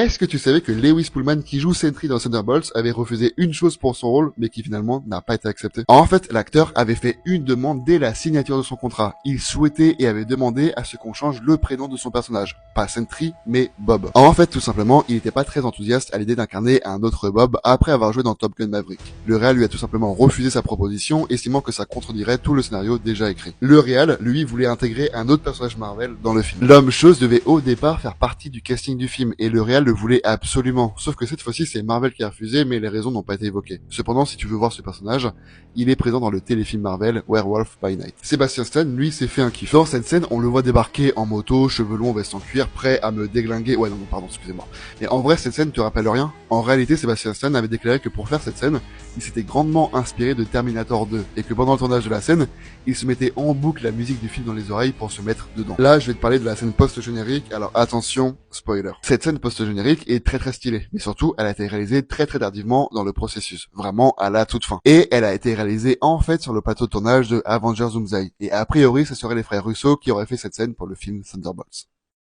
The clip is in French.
Est-ce que tu savais que Lewis Pullman, qui joue Sentry dans Thunderbolts, avait refusé une chose pour son rôle, mais qui finalement n'a pas été acceptée? En fait, l'acteur avait fait une demande dès la signature de son contrat. Il souhaitait et avait demandé à ce qu'on change le prénom de son personnage. Pas Sentry, mais Bob. En fait, tout simplement, il n'était pas très enthousiaste à l'idée d'incarner un autre Bob après avoir joué dans Top Gun Maverick. Le réal lui a tout simplement refusé sa proposition, estimant que ça contredirait tout le scénario déjà écrit. Le réal, lui, voulait intégrer un autre personnage Marvel dans le film. L'homme chose devait au départ faire partie du casting du film, et le réal le voulait absolument. Sauf que cette fois-ci, c'est Marvel qui a refusé, mais les raisons n'ont pas été évoquées. Cependant, si tu veux voir ce personnage, il est présent dans le téléfilm Marvel Werewolf by Night. Sebastian Stan, lui, s'est fait un kiff. Dans cette scène, on le voit débarquer en moto, cheveux longs, veste en cuir, prêt à me déglinguer. Ouais, non, pardon, excusez-moi. Mais en vrai, cette scène te rappelle rien? En réalité, Sebastian Stan avait déclaré que pour faire cette scène, il s'était grandement inspiré de Terminator 2, et que pendant le tournage de la scène, il se mettait en boucle la musique du film dans les oreilles pour se mettre dedans. Là, je vais te parler de la scène post-générique, alors attention, spoiler. Cette scène post-générique est très stylée, mais surtout, elle a été réalisée très tardivement dans le processus, vraiment à la toute fin. Et elle a été réalisée en fait sur le plateau de tournage de Avengers Doomsday, et a priori, ce seraient les frères Russo qui auraient fait cette scène pour le film Thunderbolts.